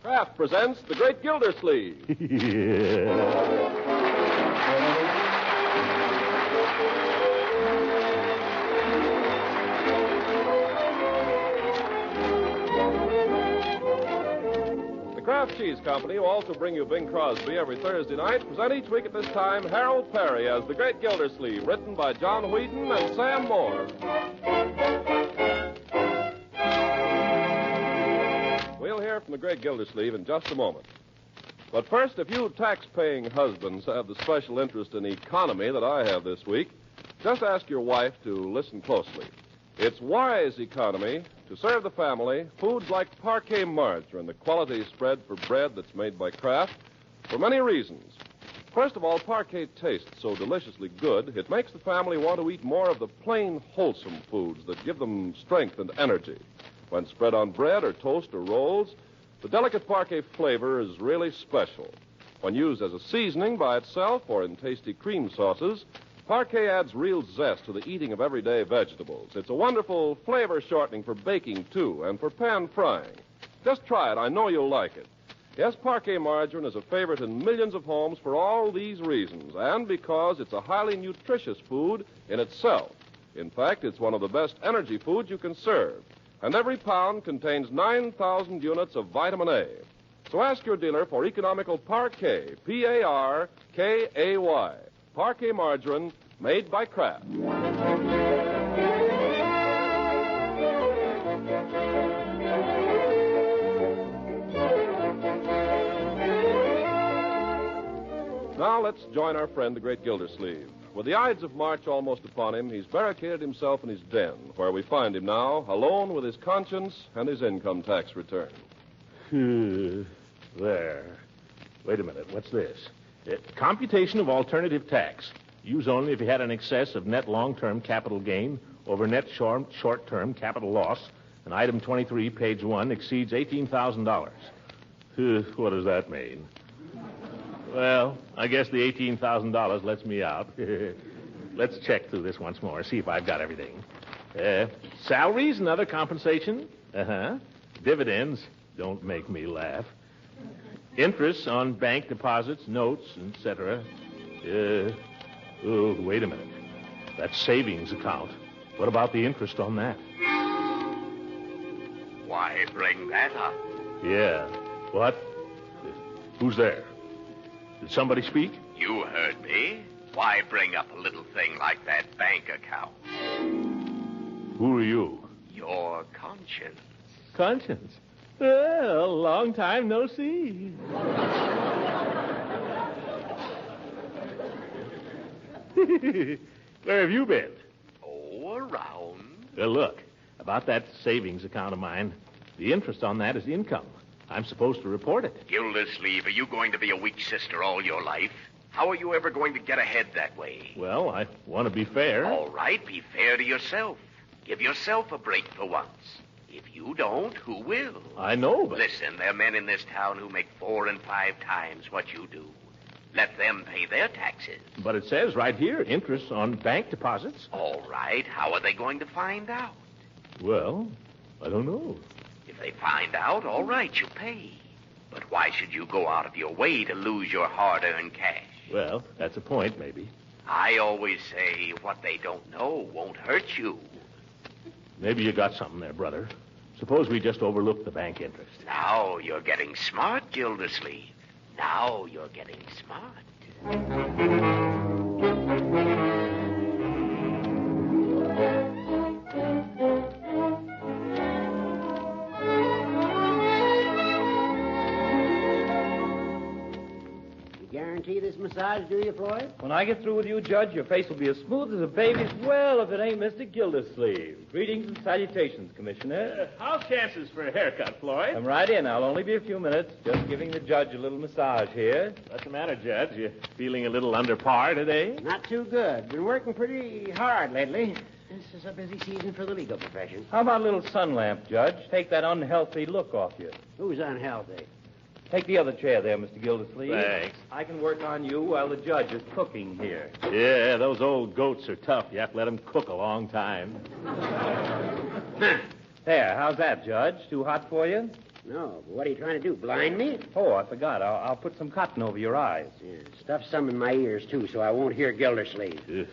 Kraft presents The Great Gildersleeve. The Kraft Cheese Company, who also bring you Bing Crosby every Thursday night, present each week at this time Harold Perry as The Great Gildersleeve, written by John Wheaton and Sam Moore. We'll hear from The Great Gildersleeve in just a moment. But first, if you tax-paying husbands have the special interest in economy that I have this week, just ask your wife to listen closely. It's wise economy to serve the family foods like parquet margarine, the quality spread for bread that's made by Kraft, for many reasons. First of all, parquet tastes so deliciously good, it makes the family want to eat more of the plain, wholesome foods that give them strength and energy. When spread on bread or toast or rolls, the delicate parquet flavor is really special. When used as a seasoning by itself or in tasty cream sauces, parquet adds real zest to the eating of everyday vegetables. It's a wonderful flavor shortening for baking, too, and for pan frying. Just try it. I know you'll like it. Yes, parquet margarine is a favorite in millions of homes for all these reasons, and because it's a highly nutritious food in itself. In fact, it's one of the best energy foods you can serve. And every pound contains 9,000 units of vitamin A. So ask your dealer for economical Parquet, P-A-R-K-A-Y. Parquet margarine made by Kraft. Now let's join our friend, the Great Gildersleeve. With the Ides of March almost upon him, he's barricaded himself in his den, where we find him now, alone with his conscience and his income tax return. There. Wait a minute. What's this? Computation of alternative tax. Use only if you had an excess of net long-term capital gain over net short-term capital loss. And item 23, page 1, exceeds $18,000. What does that mean? Well, I guess the $18,000 lets me out. Let's check through this once more, see if I've got everything. Salaries and other compensation. Dividends. Don't make me laugh. Interest on bank deposits, notes, etc. Wait a minute. That's savings account. What about the interest on that? Why bring that up? Yeah. What? Who's there? Did somebody speak? You heard me. Why bring up a little thing like that bank account? Who are you? Your conscience. Conscience? Well, long time no see. Where have you been? Oh, around. Well, look, about that savings account of mine, the interest on that is income. I'm supposed to report it. Gildersleeve, are you going to be a weak sister all your life? How are you ever going to get ahead that way? Well, I want to be fair. All right, be fair to yourself. Give yourself a break for once. If you don't, who will? I know, but... Listen, there are men in this town who make 4 and 5 times what you do. Let them pay their taxes. But it says right here, interest on bank deposits. All right, how are they going to find out? Well, I don't know. If they find out, all right, you pay. But why should you go out of your way to lose your hard-earned cash? Well, that's a point, maybe. I always say what they don't know won't hurt you. Maybe you got something there, brother. Suppose we just overlook the bank interest. Now you're getting smart, Gildersleeve. Now you're getting smart. Guarantee this massage, do you, Floyd? When I get through with you, Judge, your face will be as smooth as a baby's. Well, if it ain't Mr. Gildersleeve. Greetings and salutations, Commissioner. How's chances for a haircut, Floyd? Come right in. I'll only be a few minutes. Just giving the judge a little massage here. What's the matter, Judge? You feeling a little under par today? Not too good. Been working pretty hard lately. This is a busy season for the legal profession. How about a little sun lamp, Judge? Take that unhealthy look off you. Who's unhealthy? Take the other chair there, Mr. Gildersleeve. Thanks. I can work on you while the judge is cooking here. Yeah, those old goats are tough. You have to let them cook a long time. There, how's that, Judge? Too hot for you? No, but what are you trying to do, blind me? Oh, I forgot. I'll put some cotton over your eyes. Yeah, stuff some in my ears, too, so I won't hear Gildersleeve. Yes.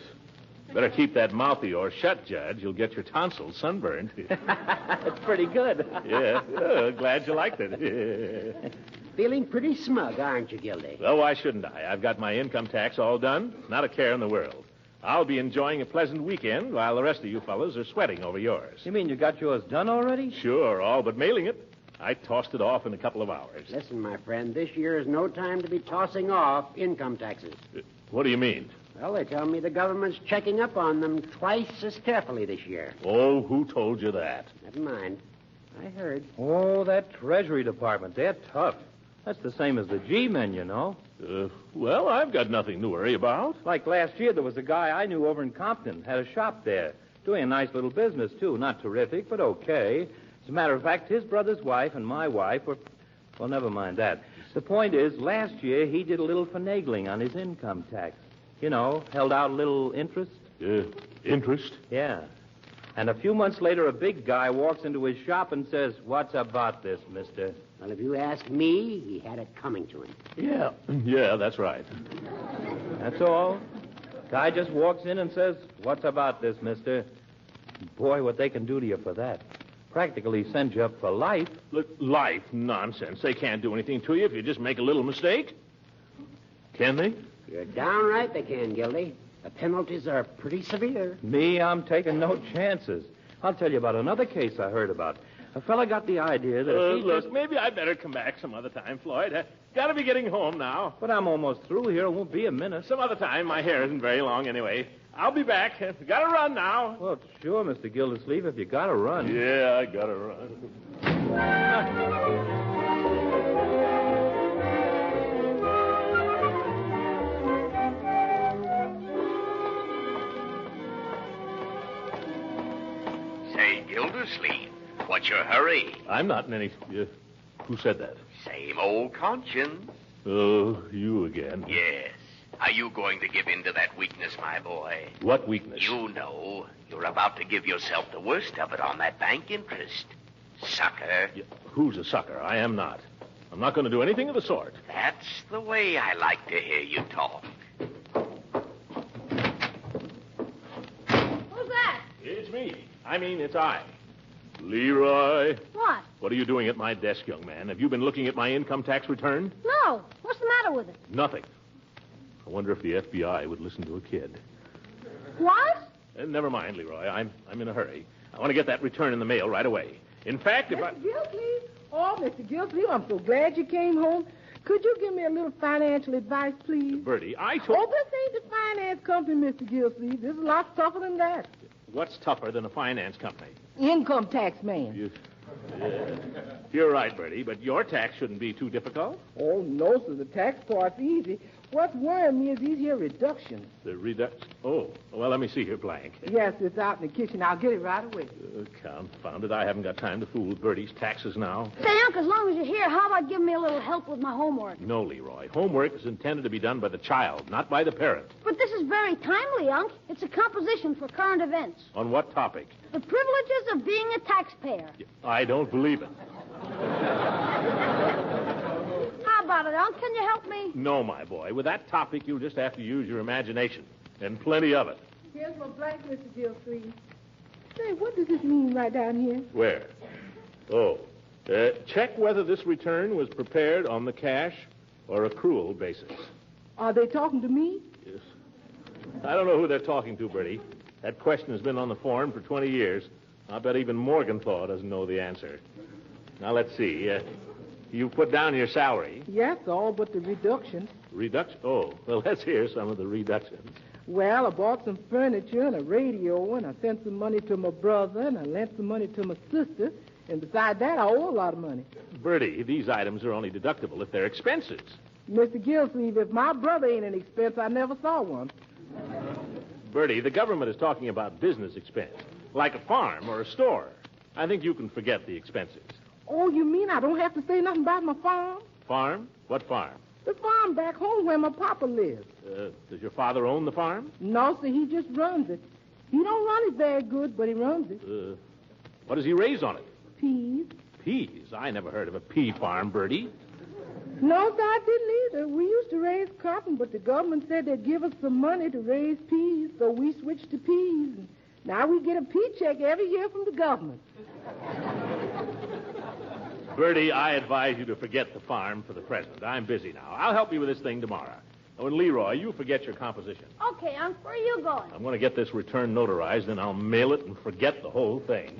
Better keep that mouth of yours shut, Judge. You'll get your tonsils sunburned. It's pretty good. Yeah. Glad you liked it. Feeling pretty smug, aren't you, Gildy? Well, why shouldn't I? I've got my income tax all done. Not a care in the world. I'll be enjoying a pleasant weekend while the rest of you fellas are sweating over yours. You mean you got yours done already? Sure, all but mailing it. I tossed it off in a couple of hours. Listen, my friend, this year is no time to be tossing off income taxes. What do you mean? Well, they tell me the government's checking up on them twice as carefully this year. Oh, who told you that? Never mind. I heard. Oh, that Treasury Department. They're tough. That's the same as the G-men, you know. Well, I've got nothing to worry about. Like last year, there was a guy I knew over in Compton, had a shop there. Doing a nice little business, too. Not terrific, but okay. As a matter of fact, his brother's wife and my wife were... Well, never mind that. The point is, last year, he did a little finagling on his income tax. You know, held out a little interest. Interest? Yeah. And a few months later, a big guy walks into his shop and says, "What's about this, mister?" Well, if you ask me, he had it coming to him. Yeah, that's right. That's all. Guy just walks in and says, "What's about this, mister?" Boy, what they can do to you for that. Practically send you up for life. Look, life? Nonsense. They can't do anything to you if you just make a little mistake. Can they? You're downright they can, Gildy. The penalties are pretty severe. Me, I'm taking no chances. I'll tell you about another case I heard about. A fella got the idea that if he look, maybe I'd better come back some other time, Floyd. Gotta be getting home now. But I'm almost through here. It won't be a minute. Some other time. My hair isn't very long anyway. I'll be back. Gotta run now. Well, sure, Mr. Gildersleeve, if you gotta run. Yeah, I gotta run. Say, Gildersleeve, what's your hurry? I'm not in any... who said that? Same old conscience. Oh, you again. Yes. Are you going to give in to that weakness, my boy? What weakness? You know. You're about to give yourself the worst of it on that bank interest. Sucker. Who's a sucker? I am not. I'm not going to do anything of the sort. That's the way I like to hear you talk. Who's that? It's me. It's I. Leroy. What? What are you doing at my desk, young man? Have you been looking at my income tax return? No. What's the matter with it? Nothing. I wonder if the FBI would listen to a kid. What? Never mind, Leroy. I'm in a hurry. I want to get that return in the mail right away. In fact, if I... Mr. Gildersleeve? Oh, Mr. Gildersleeve, I'm so glad you came home. Could you give me a little financial advice, please? Bertie, I told... Oh, this ain't the finance company, Mr. Gildersleeve. This is a lot tougher than that. What's tougher than a finance company? Income tax man. You're right, Bertie, but your tax shouldn't be too difficult. Oh, no, sir. The tax part's easy. What's worrying me is these here reductions. The reduction? Oh, well, let me see here, blank. Yes, it's out in the kitchen. I'll get it right away. Confound it. I haven't got time to fool with Bertie's taxes now. Say, Unc, as long as you're here, how about giving me a little help with my homework? No, Leroy. Homework is intended to be done by the child, not by the parent. But this is very timely, Unc. It's a composition for current events. On what topic? The privileges of being a taxpayer. I don't believe it. How about it, Unc? Can you help me? No, my boy. With that topic, you'll just have to use your imagination. And plenty of it. Here's my blank, Mr. Gildersleeve. Say, what does this mean right down here? Where? Oh. Check whether this return was prepared on the cash or accrual basis. Are they talking to me? Yes. I don't know who they're talking to, Bertie. That question has been on the form for 20 years. I bet even Morgenthau doesn't know the answer. Now, let's see. You put down your salary. Yes, all but the reduction. Reduction? Oh, well, let's hear some of the reductions. Well, I bought some furniture and a radio, and I sent some money to my brother, and I lent some money to my sister. And besides that, I owe a lot of money. Bertie, these items are only deductible if they're expenses. Mr. Gildersleeve, if my brother ain't an expense, I never saw one. Bertie, the government is talking about business expense, like a farm or a store. I think you can forget the expenses. Oh, you mean I don't have to say nothing about my farm? Farm? What farm? The farm back home where my papa lives. Does your father own the farm? No, sir, he just runs it. He don't run it very good, but he runs it. What does he raise on it? Peas. Peas? I never heard of a pea farm, Bertie. No, sir, I didn't either. We used to raise cotton, but the government said they'd give us some money to raise peas, so we switched to peas. And now we get a pea check every year from the government. Bertie, I advise you to forget the farm for the present. I'm busy now. I'll help you with this thing tomorrow. Oh, and Leroy, you forget your composition. Okay, Unc, where are you going? I'm going to get this return notarized, then I'll mail it and forget the whole thing.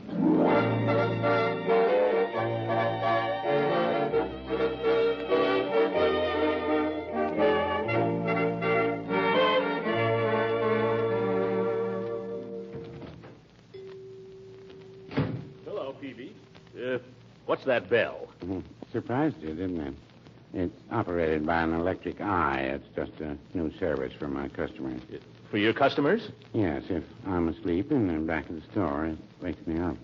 Hello, Peavy. What's that bell? Surprised you, didn't it? It's operated by an electric eye. It's just a new service for my customers. For your customers? Yes, if I'm asleep in the back of the store, it wakes me up.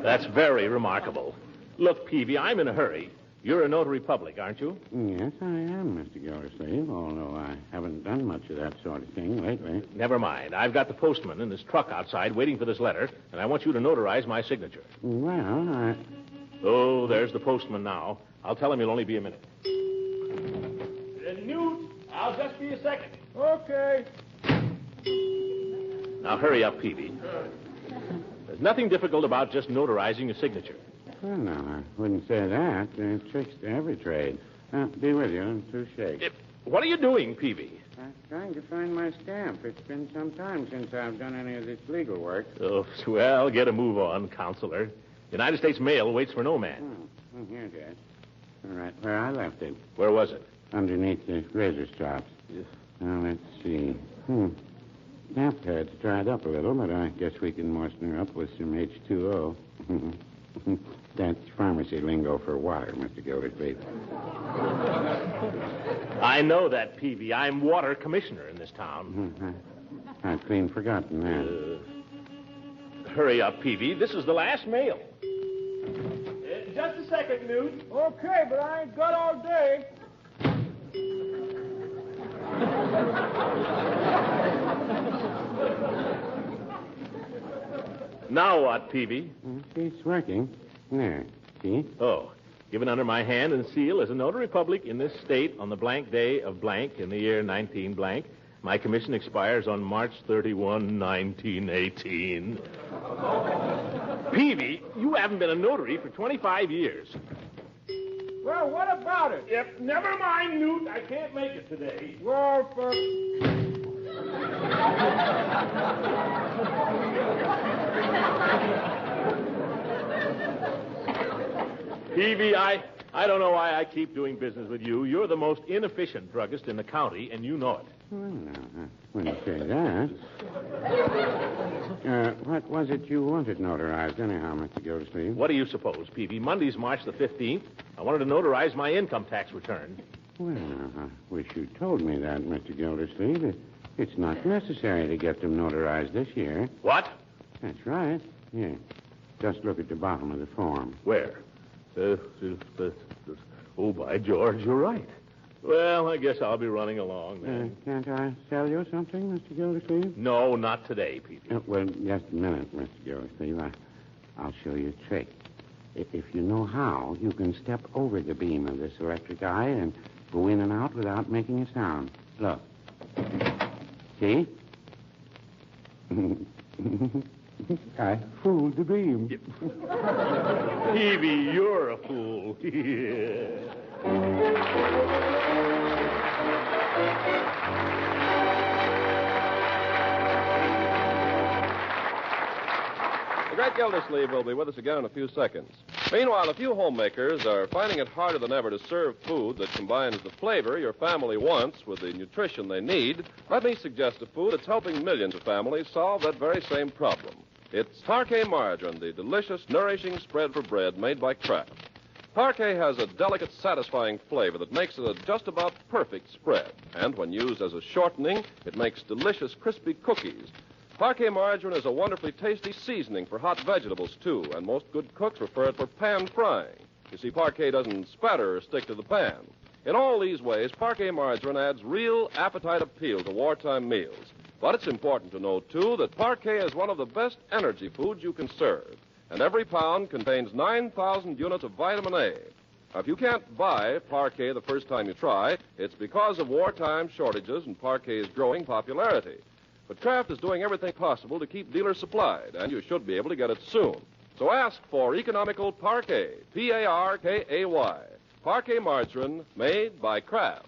That's very remarkable. Look, Peavy, I'm in a hurry. You're a notary public, aren't you? Yes, I am, Mr. Gildersleeve, although I haven't done much of that sort of thing lately. Never mind. I've got the postman in his truck outside waiting for this letter, and I want you to notarize my signature. Well, Oh, there's the postman now. I'll tell him you'll only be a minute. Newt, I'll just be a second. Okay. Now, hurry up, Peavy. There's nothing difficult about just notarizing a signature. Well, no, I wouldn't say that. There are tricks to every trade. Be with you in 2 shakes. What are you doing, Peavy? I'm trying to find my stamp. It's been some time since I've done any of this legal work. Oh, well, get a move on, counselor. United States mail waits for no man. Oh, here, Dad. All right, where I left it. Where was it? Underneath the razor strops. Yes. Now, let's see. Stamp pad's dried up a little, but I guess we can moisten her up with some H2O. That's pharmacy lingo for water, Mr. Gildersleeve. I know that, Peavy. I'm water commissioner in this town. I've clean forgotten that. Hurry up, Peavy. This is the last mail. Just a second, Newt. Okay, but I ain't got all day. Now what, Peavy? It's working. There. See? Oh, given under my hand and seal as a notary public in this state on the blank day of blank in the year 19 blank. My commission expires on March 31, 1918. Peavy, you haven't been a notary for 25 years. Well, what about it? Yep, never mind, Newt. I can't make it today. Well, for... Peavy, I don't know why I keep doing business with you. You're the most inefficient druggist in the county, and you know it. Well, no, I wouldn't say that. What was it you wanted notarized, anyhow, Mr. Gildersleeve? What do you suppose, Peavy? Monday's March the 15th. I wanted to notarize my income tax return. Well, I wish you told me that, Mr. Gildersleeve. It's not necessary to get them notarized this year. What? That's right. Here. Just look at the bottom of the form. Where? Oh, by George, you're right. Well, I guess I'll be running along then. Can't I sell you something, Mr. Gildersleeve? No, not today, Peavy. Well, just a minute, Mr. Gildersleeve. I'll show you a trick. If you know how, you can step over the beam of this electric eye and go in and out without making a sound. Look. See? I fooled the beam. Peavy, you're a fool. The great Gildersleeve will be with us again in a few seconds. Meanwhile, a few homemakers are finding it harder than ever to serve food that combines the flavor your family wants with the nutrition they need. Let me suggest a food that's helping millions of families solve that very same problem. It's Parquet margarine, the delicious, nourishing spread for bread made by Kraft. Parquet has a delicate, satisfying flavor that makes it a just about perfect spread. And when used as a shortening, it makes delicious, crispy cookies. Parquet margarine is a wonderfully tasty seasoning for hot vegetables, too, and most good cooks prefer it for pan frying. You see, Parquet doesn't spatter or stick to the pan. In all these ways, Parquet margarine adds real appetite appeal to wartime meals. But it's important to know, too, that Parquet is one of the best energy foods you can serve. and every pound contains 9,000 units of vitamin A. Now, if you can't buy Parquet the first time you try, it's because of wartime shortages and Parquet's growing popularity. But Kraft is doing everything possible to keep dealers supplied, and you should be able to get it soon. So ask for economical Parquet, P-A-R-K-A-Y. Parquet margarine made by Kraft.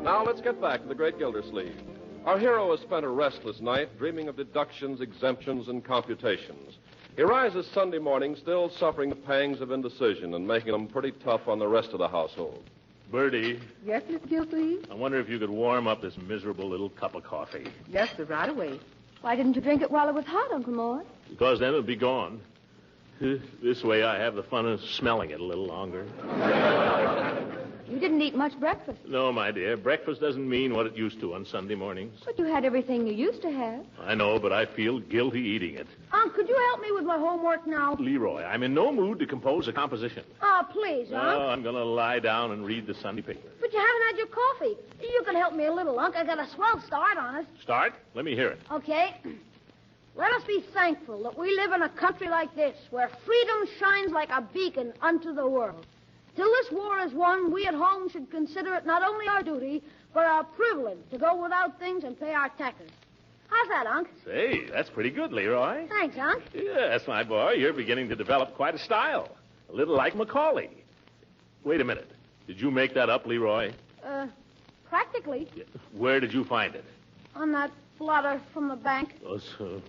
Now let's get back to the great Gildersleeve. Our hero has spent a restless night dreaming of deductions, exemptions, and computations. He rises Sunday morning still suffering the pangs of indecision and making them pretty tough on the rest of the household. Bertie, Yes, Miss Gildersleeve? I wonder if you could warm up this miserable little cup of coffee. Yes, sir, right away. Why didn't you drink it while it was hot, Uncle Mort? Because then it'll be gone. This way I have the fun of smelling it a little longer. You didn't eat much breakfast, No, my dear, breakfast doesn't mean what it used to on Sunday mornings. but you had everything you used to have. I know, but I feel guilty eating it. Unc, could you help me with my homework now? Leroy, I'm in no mood to compose a composition. Oh, please, No, Unc. I'm going to lie down and read the Sunday paper. But you haven't had your coffee. You can help me a little, Unc. I got a swell start on it. Start? Let me hear it. Okay. Let us be thankful that we live in a country like this, where freedom shines like a beacon unto the world. Till this war is won, we at home should consider it not only our duty, but our privilege to go without things and pay our taxes. How's that, Unc? Say, that's pretty good, Leroy. Thanks, Unc. Yes, my boy, you're beginning to develop quite a style. A little like Macaulay. Wait a minute. Did you make that up, Leroy? Practically. Where did you find it? On that blotter from the bank. Oh, so...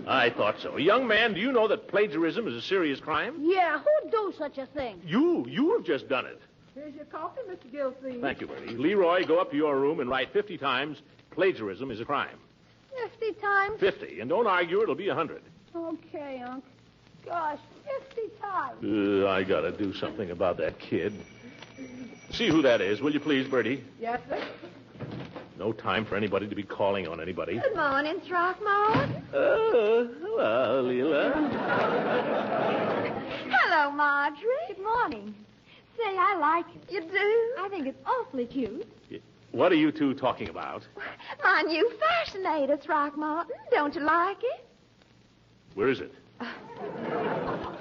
I thought so. Young man, do you know that plagiarism is a serious crime? Yeah, who'd do such a thing? You have just done it. Here's your coffee, Mr. Gildersleeve. Thank you, Bertie. Leroy, go up to your room and write 50 times, plagiarism is a crime. 50 times? 50. And don't argue, it'll be 100. Okay, Unc. Gosh, 50 times. I gotta do something about that kid. See who that is, will you please, Bertie? Yes, sir. No time for anybody to be calling on anybody. Good morning, Throckmorton. Hello, Leela. Hello, Marjorie. Good morning. Say, I like it. You do? I think it's awfully cute. What are you two talking about? My new fascinator, Throckmorton. Don't you like it? Where is it?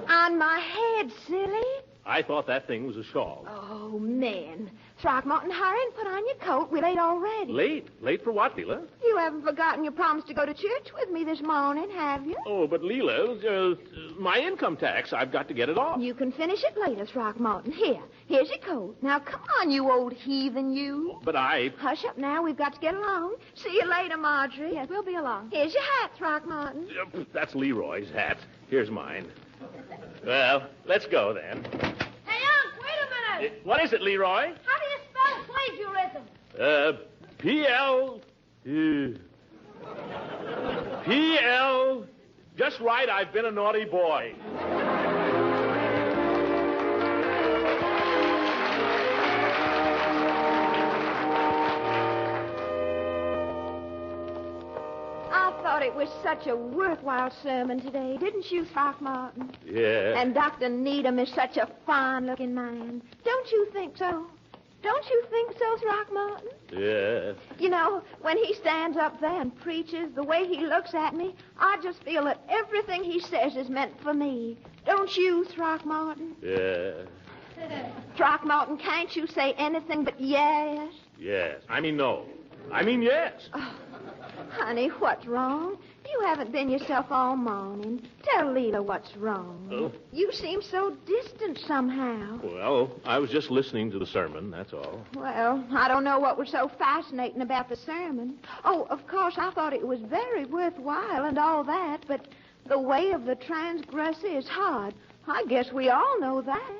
On my head, silly. I thought that thing was a shawl. Oh, man. Throckmorton, hurry and put on your coat. We're late already. Late? Late for what, Leela? You haven't forgotten your promise to go to church with me this morning, have you? Oh, but Leela, my income tax, I've got to get it off. You can finish it later, Throckmorton. Here's your coat. Now, come on, you old heathen, you. But I... Hush up now. We've got to get along. See you later, Marjorie. Yes, we'll be along. Here's your hat, Throckmorton. That's Leroy's hat. Here's mine. Well, let's go then. Hey, Unc, wait a minute. What is it, Leroy? How do you spell plagiarism? P-L... P-L... Just right, I've been a naughty boy. I thought it was such a worthwhile sermon today, didn't you, Throckmorton? Yeah. And Dr. Needham is such a fine-looking man. Don't you think so? Don't you think so, Throckmorton? Yeah. You know, when he stands up there and preaches, the way he looks at me, I just feel that everything he says is meant for me. Don't you, Throckmorton? Yeah. Throckmorton, can't you say anything but yes? Yes. I mean no. I mean yes. Oh, honey, what's wrong? You haven't been yourself all morning. Tell Leela what's wrong. Oh. You seem so distant somehow. Well, I was just listening to the sermon, that's all. Well, I don't know what was so fascinating about the sermon. Oh, of course, I thought it was very worthwhile and all that, but the way of the transgressor is hard. I guess we all know that.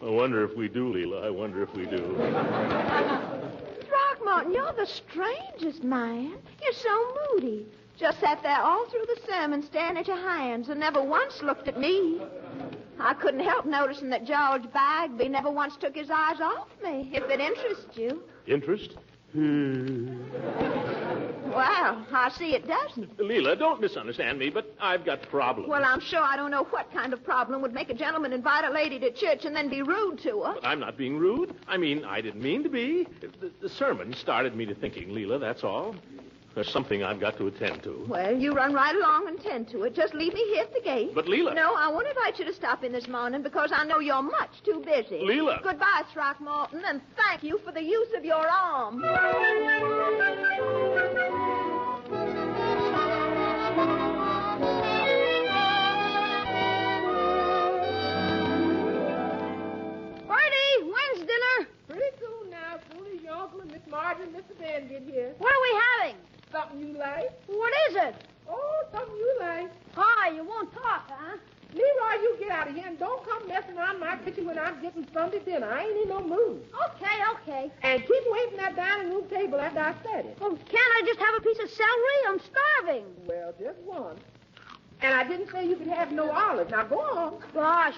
I wonder if we do, Leela. I wonder if we do. Throckmorton, you're the strangest man. You're so moody. Just sat there all through the sermon staring at your hands and never once looked at me. I couldn't help noticing that George Bagby never once took his eyes off me, if it interests you. Interest? Well, I see it doesn't. Leela, don't misunderstand me, but I've got problems. Well, I'm sure I don't know what kind of problem would make a gentleman invite a lady to church and then be rude to her. But I'm not being rude. I mean, I didn't mean to be. The sermon started me to thinking, Leela, that's all. There's something I've got to attend to. Well, you run right along and tend to it. Just leave me here at the gate. But, Leela... No, I won't invite you to stop in this morning because I know you're much too busy. Leela... Goodbye, Throckmorton, and thank you for the use of your arm. Bertie, when's dinner? Pretty soon now. As soon as your uncle and Miss Marjorie and Mr. Ben get here. What are we having? Something you like? What is it? Oh, something you like. Hi, you won't talk, huh? Leroy, you get out of here and don't come messing around my kitchen when I'm getting Sunday dinner. I ain't in no mood. Okay. And keep away from that dining room table after I said it. Well, can't I just have a piece of celery? I'm starving. Well, just one. And I didn't say you could have no olives. Now, go on. Gosh,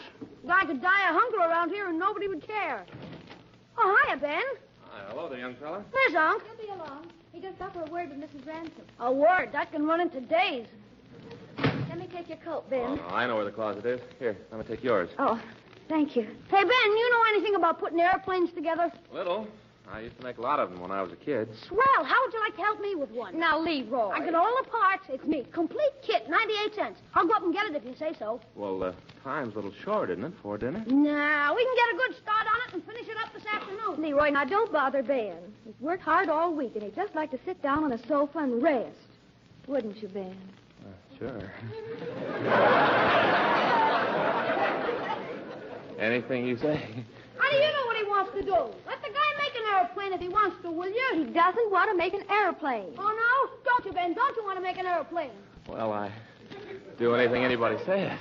I could die of hunger around here and nobody would care. Oh, hiya, Ben. Hi, hello there, young fella. There's Unc. He'll be along. He just got for a word with Mrs. Ransom. A word. That can run into days. Let me take your coat, Ben. Oh, no, I know where the closet is. Here, let me take yours. Oh, thank you. Hey, Ben, you know anything about putting airplanes together? Little. I used to make a lot of them when I was a kid. Swell. How would you like to help me with one? Now, Leroy. I get all the parts. It's me. Complete kit, 98 cents. I'll go up and get it if you say so. Well, time's a little short, isn't it, for dinner? Nah, we can get a good start on it and finish it up this afternoon. Leroy, now don't bother Ben. He's worked hard all week, and he'd just like to sit down on a sofa and rest. Wouldn't you, Ben? Sure. Anything you say. How do you know what he wants to do? Let the guy make an airplane if he wants to, will you? He doesn't want to make an airplane. Oh, no? Don't you, Ben? Don't you want to make an airplane? Well, I do anything anybody says.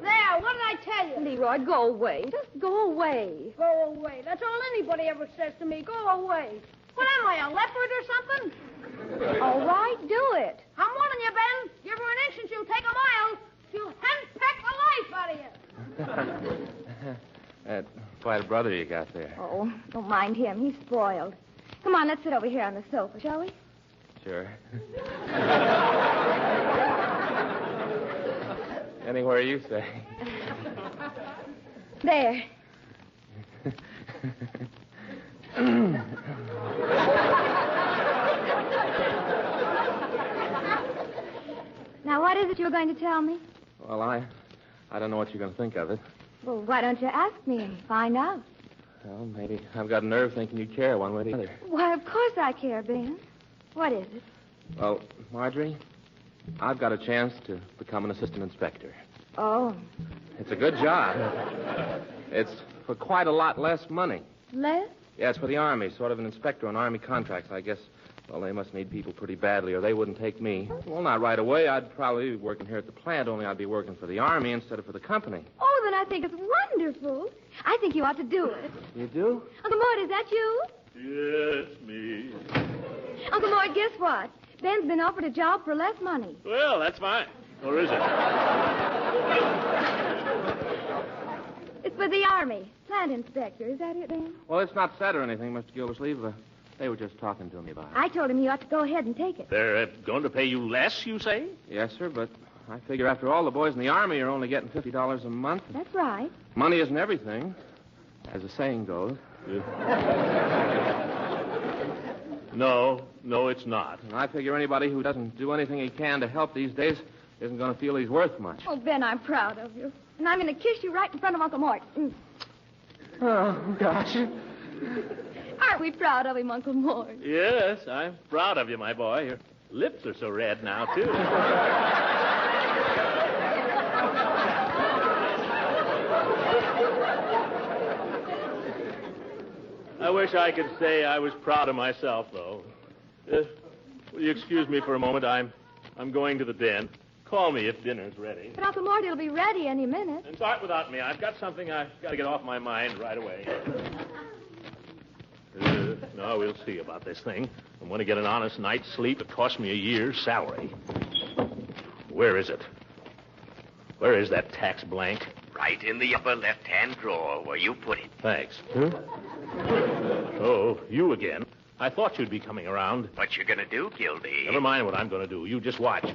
There, what did I tell you? Leroy, go away. Just go away. Go away. That's all anybody ever says to me. Go away. What am I, a leopard or something? All right, do it. I'm warning you, Ben. Give her an inch and she'll take a mile. She'll henpeck the life out of you. That's quite a brother you got there. Oh, don't mind him. He's spoiled. Come on, let's sit over here on the sofa, shall we? Sure. Anywhere you say. There. Now, what is it you're going to tell me? Well, I don't know what you're going to think of it. Well, why don't you ask me and find out? Well, maybe I've got a nerve thinking you care one way or the other. Why, of course I care, Ben. What is it? Well, Marjorie, I've got a chance to become an assistant inspector. Oh, It's a good job. It's for quite a lot less money. less? Yeah, it's for the Army, sort of an inspector on Army contracts. I guess, well, they must need people pretty badly or they wouldn't take me. Well, not right away. I'd probably be working here at the plant, only I'd be working for the Army instead of for the company. Oh, then I think it's wonderful. I think you ought to do it. You do? Uncle Mort, is that you? Yes, me. Uncle Mort, guess what? Ben's been offered a job for less money. Well, that's fine. Or is it? It's for the Army. Plant inspector. Is that it, Ben? Well, it's not said or anything, Mr. Gildersleeve. They were just talking to me about it. I told him you ought to go ahead and take it. They're going to pay you less, you say? Yes, sir, but I figure after all, the boys in the Army are only getting $50 a month. That's right. Money isn't everything, as the saying goes. No, it's not. And I figure anybody who doesn't do anything he can to help these days isn't going to feel he's worth much. Oh, Ben, I'm proud of you. And I'm going to kiss you right in front of Uncle Mort. Oh, gosh. Aren't we proud of him, Uncle Mort? Yes, I'm proud of you, my boy. Your lips are so red now, too. I wish I could say I was proud of myself, though. Will you excuse me for a moment? I'm going to the den. Call me if dinner's ready. But Uncle Mort, it'll be ready any minute. And start without me. I've got something I've got to get off my mind right away. No, we'll see about this thing. I want to get an honest night's sleep. It cost me a year's salary. Where is it? Where is that tax blank? Right in the upper left-hand drawer where you put it. Thanks. Huh? Oh, you again. I thought you'd be coming around. What you gonna do, Gildy? Never mind what I'm going to do. You just watch.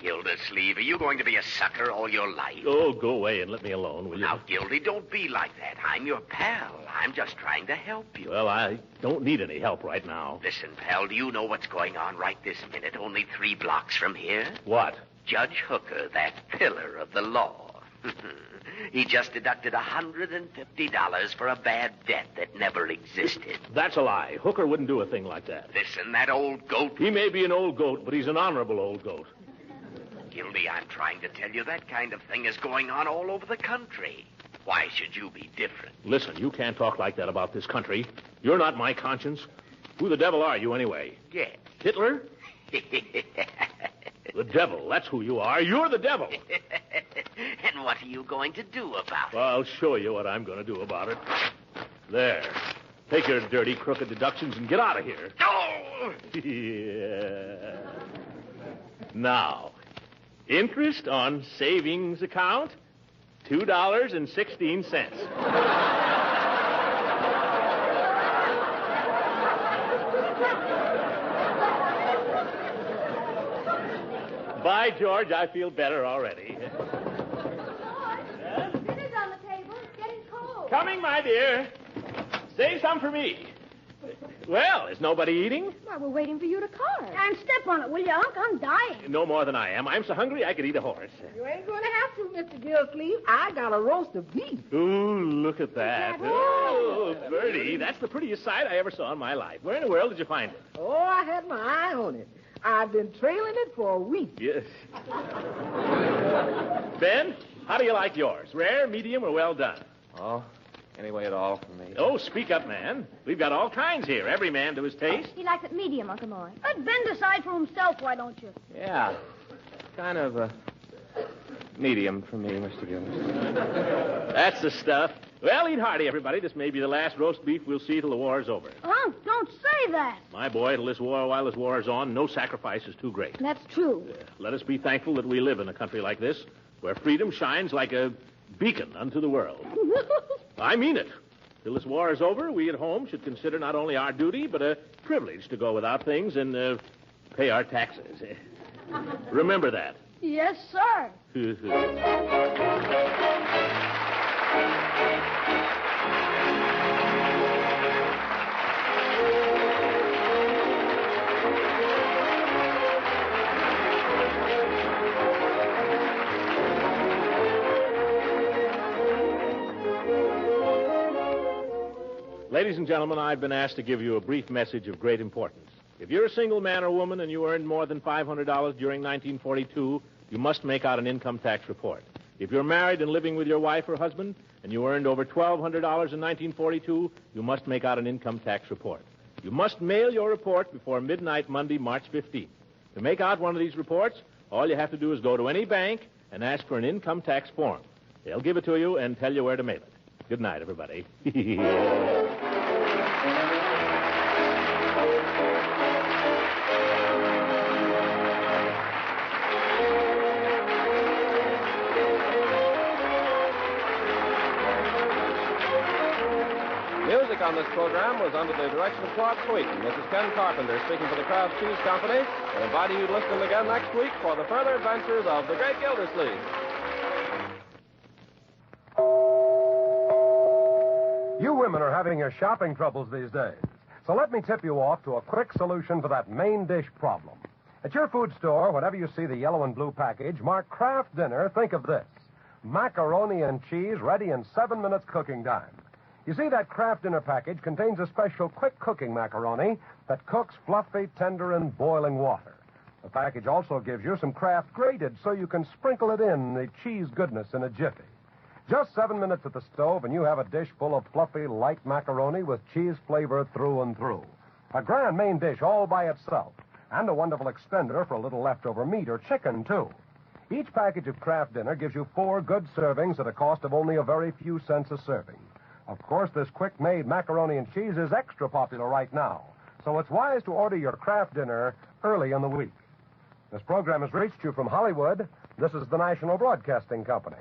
Gildersleeve, are you going to be a sucker all your life? Oh, go away and let me alone, will you? Now, Gildy, don't be like that. I'm your pal. I'm just trying to help you. Well, I don't need any help right now. Listen, pal, do you know what's going on right this minute, only 3 blocks from here? What? Judge Hooker, that pillar of the law. He just deducted $150 for a bad debt that never existed. That's a lie. Hooker wouldn't do a thing like that. Listen, that old goat... He may be an old goat, but he's an honorable old goat. Gildy, I'm trying to tell you that kind of thing is going on all over the country. Why should you be different? Listen, you can't talk like that about this country. You're not my conscience. Who the devil are you, anyway? Yes. Hitler? The devil, that's who you are. You're the devil. And what are you going to do about it? Well, I'll show you what I'm going to do about it. There. Take your dirty, crooked deductions and get out of here. Oh! Yeah. Now, interest on savings account, $2.16. By George, I feel better already. Dinner's on the table. It's getting cold. Coming, my dear. Save some for me. Well, is nobody eating? Why, we're waiting for you to carve. And step on it, will you, Unc? I'm dying. No more than I am. I'm so hungry I could eat a horse. You ain't going to have to, Mr. Gildersleeve. I got a roast of beef. Ooh, look at that. Oh, Bertie, that's the prettiest sight I ever saw in my life. Where in the world did you find it? Oh, I had my eye on it. I've been trailing it for a week. Yes. Ben, how do you like yours? Rare, medium, or well done? Oh, any way at all for me. Oh, speak up, man. We've got all kinds here. Every man to his taste. He likes it medium, Uncle Moy. Let Ben decide for himself, why don't you? Yeah, kind of a medium for me, Mr. Gillis. That's the stuff. Well, eat hearty, everybody. This may be the last roast beef we'll see till the war's over. Unc, don't say that. My boy, till this war, while this war is on, no sacrifice is too great. That's true. Let us be thankful that we live in a country like this, where freedom shines like a beacon unto the world. I mean it. Till this war is over, we at home should consider not only our duty, but a privilege to go without things and pay our taxes. Remember that. Yes, sir. Ladies and gentlemen, I've been asked to give you a brief message of great importance. If you're a single man or woman and you earned more than $500 during 1942, you must make out an income tax report. If you're married and living with your wife or husband and you earned over $1,200 in 1942, you must make out an income tax report. You must mail your report before midnight Monday, March 15th. To make out one of these reports, all you have to do is go to any bank and ask for an income tax form. They'll give it to you and tell you where to mail it. Good night, everybody. Music on this program was under the direction of Claude Sweeten. This is Ken Carpenter speaking for the Kraft Cheese Company and inviting you to listen again next week for the further adventures of the great Gildersleeve. You women are having your shopping troubles these days. So let me tip you off to a quick solution for that main dish problem. At your food store, whenever you see the yellow and blue package marked Kraft Dinner, think of this. Macaroni and cheese ready in 7 minutes cooking time. You see, that Kraft Dinner package contains a special quick cooking macaroni that cooks fluffy, tender, in boiling water. The package also gives you some Kraft grated so you can sprinkle it in the cheese goodness in a jiffy. Just 7 minutes at the stove and you have a dish full of fluffy, light macaroni with cheese flavor through and through. A grand main dish all by itself, and a wonderful extender for a little leftover meat or chicken, too. Each package of Kraft Dinner gives you 4 good servings at a cost of only a very few cents a serving. Of course, this quick-made macaroni and cheese is extra popular right now, so it's wise to order your Kraft Dinner early in the week. This program has reached you from Hollywood. This is the National Broadcasting Company.